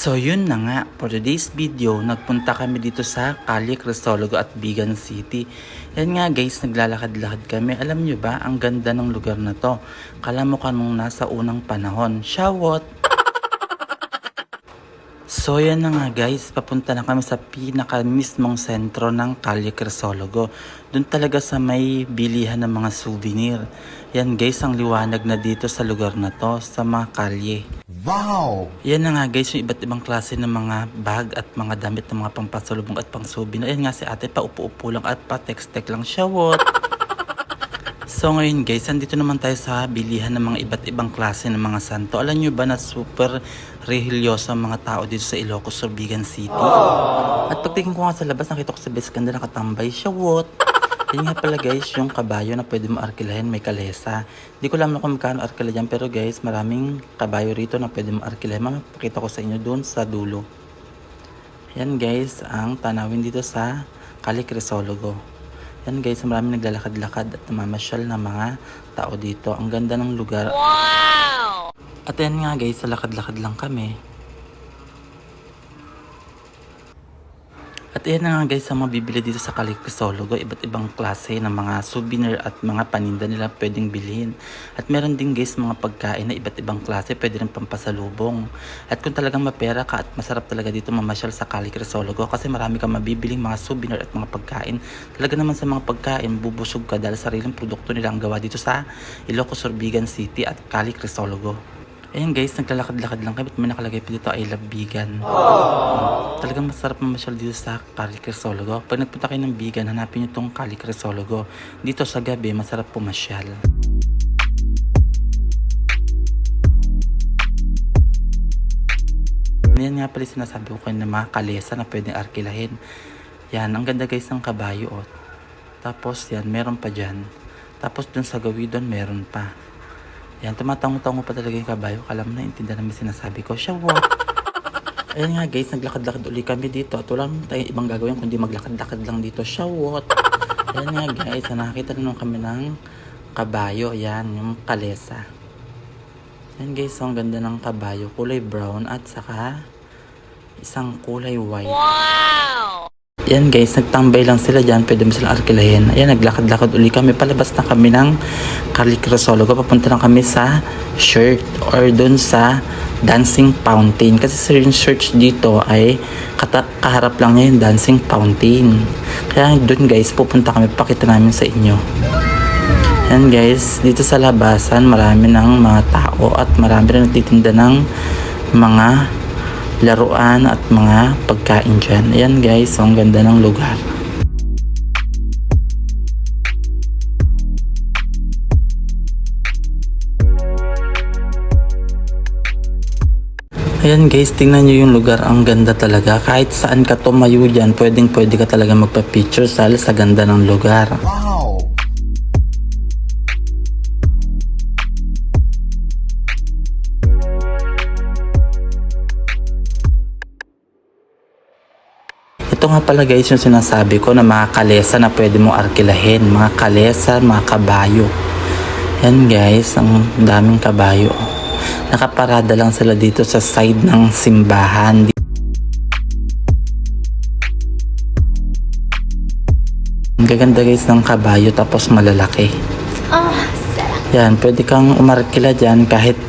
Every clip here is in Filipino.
So yun na nga, for today's video, nagpunta kami dito sa Calle Crisologo at Bigan City. Yan nga guys, naglalakad-lakad kami. Alam nyo ba, ang ganda ng lugar na to. Kala mo ka nung nasa unang panahon. Shawot! So yan na nga guys, papunta na kami sa pinaka mismong sentro ng Calle Crisologo. Doon talaga sa may bilihan ng mga souvenir. Yan guys, ang liwanag na dito sa lugar na to, sa mga kalye. Wow! Yan na nga guys, yung iba't ibang klase ng mga bag at mga damit ng mga pampasalubong at pang souvenir. Ayan nga si ate, pa upo-upo lang at pa text-text lang siya. What? So ngayon guys, andito naman tayo sa bilihan ng mga iba't ibang klase ng mga santo. Alam nyo ba na super religyoso ang mga tao dito sa Ilocos Sur, Bigan City? At pagtingin ko nga sa labas, nakita ko sa Beskanda nakatambay siya. What? Yan nga pala guys, yung kabayo na pwede mo arkilahin, may kalesa. Hindi ko alam kung magkano arkila dyan, pero guys, maraming kabayo rito na pwede mo arkilahin. Mapakita ko sa inyo doon sa dulo. Yan guys, ang tanawin dito sa Calle Crisologo. Yan guys, maraming naglalakad-lakad at namamasyal na mga tao dito. Ang ganda ng lugar. Wow! At yan nga guys, sa lakad-lakad lang kami. At ayan na nga guys, ang mabibili dito sa Calle Crisologo, iba't ibang klase ng mga souvenir at mga paninda nila pwedeng bilhin. At meron din guys mga pagkain na iba't ibang klase, pwede rin pampasalubong. At kung talagang mapera ka at masarap talaga dito mamasyal sa Calle Crisologo kasi marami kang mabibiling mga souvenir at mga pagkain. Talaga naman sa mga pagkain, bubusog ka dahil sariling produkto nila ang gawa dito sa Ilocos Sur, Bigan City at Calle Crisologo. Ayan guys, naglalakad-lakad lang kami at may nakalagay pa dito, I love Bigan. Talagang masarap mamasyal dito sa Calle Crisologo. Pag nagpunta kayo ng Bigan, hanapin nyo itong Calle Crisologo. Dito sa gabi, masarap pumasyal. Yan nga pala sinasabi ko kayo ng mga kalesa na pwedeng arkilahin. Yan, ang ganda guys ng kabayo. Oh. Tapos yan, meron pa dyan. Tapos dun sa gawidon, meron pa. Yan, tumatango-tango pa talaga yung kabayo. Kala mo na, intindihan namin sinasabi ko. Siya, what? Ayan nga guys, naglakad-lakad ulit kami dito. At wala naman tayong ibang gagawin kundi maglakad-lakad lang dito. Siya, what? Ayan nga guys, nakakita naman kami ng kabayo. Ayan, yung kalesa. Ayan guys, ang ganda ng kabayo. Kulay brown at saka isang kulay white. Wow! Yan guys, nagtambay lang sila dyan. Pwede mo silang arkilahin. Ayan, naglakad-lakad uli kami. Palabas na kami ng Calle Crisologo. Papunta na kami sa shirt or dun sa dancing fountain. Kasi sa search dito ay kaharap lang niya yung dancing fountain. Kaya dun guys, pupunta kami. Pakita namin sa inyo. Yan guys, dito sa labasan marami ng mga tao at marami rin nagtitinda ng mga laruan at mga pagkain dyan. Ayan guys, ang ganda ng lugar. Ayan guys, tingnan nyo yung lugar. Ang ganda talaga. Kahit saan ka tumayo dyan, pwede ka talaga magpa-picture sa ganda ng lugar. Wow! Ito nga pala guys yung sinasabi ko na mga kalesa na pwede mo arkilahin. Mga kalesa, mga kabayo. Yan guys, ang daming kabayo. Nakaparada lang sila dito sa side ng simbahan. Ang gaganda guys ng kabayo tapos malalaki. Yan, pwede kang umarkila dyan kahit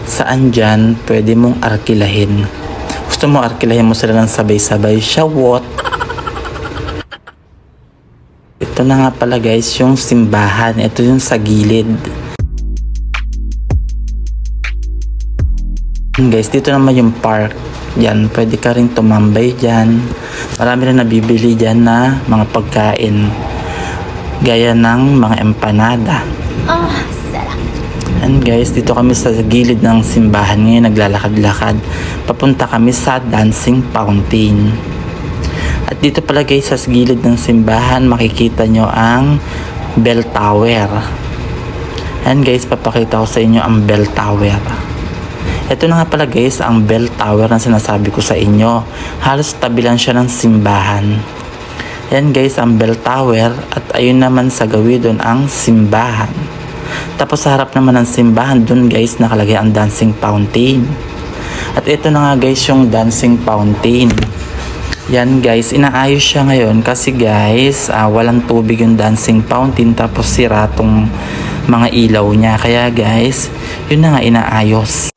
saan dyan pwede mong arkilahin. Gusto mo arkilahin mo sila ng sabay-sabay. Shawot! Ito na nga pala guys yung simbahan. Ito yung sa gilid. Guys, dito naman yung park. Yan, pwede ka rin tumambay dyan. Marami rin nabibili dyan na mga pagkain. Gaya ng mga empanada. And guys, dito kami sa gilid ng simbahan ngayon, naglalakad-lakad. Papunta kami sa dancing fountain. At dito pala guys, sa gilid ng simbahan, makikita nyo ang bell tower. And guys, papakita ko sa inyo ang bell tower. Ito na nga pala guys, ang bell tower na sinasabi ko sa inyo. Halos tabi lang siya ng simbahan. Yan guys, ang bell tower. At ayun naman sa gawidon ang simbahan. Tapos sa harap naman ng simbahan, dun guys nakalagay ang dancing fountain. At ito na nga guys yung dancing fountain. Yan guys, inaayos siya ngayon kasi guys, walang tubig yung dancing fountain tapos sira tong mga ilaw niya. Kaya guys, yun na nga inaayos.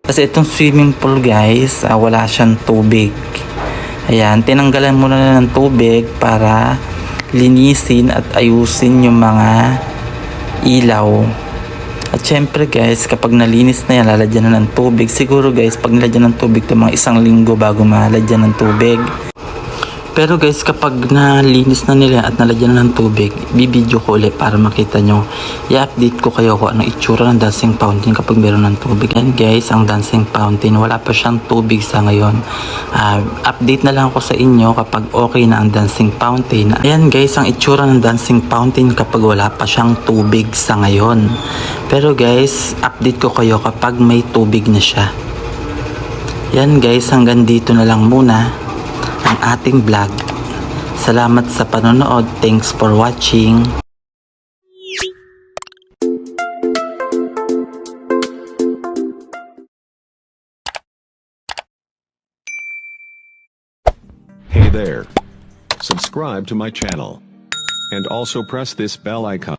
Kasi itong swimming pool guys, wala siyang tubig. Ayan, tinanggalan muna na ng tubig para linisin at ayusin yung mga ilaw. At syempre guys, kapag nalinis na yan, lalagyan na ng tubig. Siguro guys, pag nilagyan ng tubig ito mga 1 linggo bago malagyan ng tubig. Pero guys, kapag nalinis na nila at nalagyan na ng tubig, bibidyo ko ulit para makita nyo. I-update ko kayo kung anong itsura ng dancing fountain kapag meron ng tubig. And guys, ang dancing fountain, wala pa siyang tubig sa ngayon. Update na lang ako sa inyo kapag okay na ang dancing fountain. Ayan guys, ang itsura ng dancing fountain kapag wala pa siyang tubig sa ngayon. Pero guys, update ko kayo kapag may tubig na siya. Yan guys, hanggang dito na lang muna ang ating vlog. Salamat sa panonood. Thanks for watching. Hey there. Subscribe to my channel. And also press this bell icon.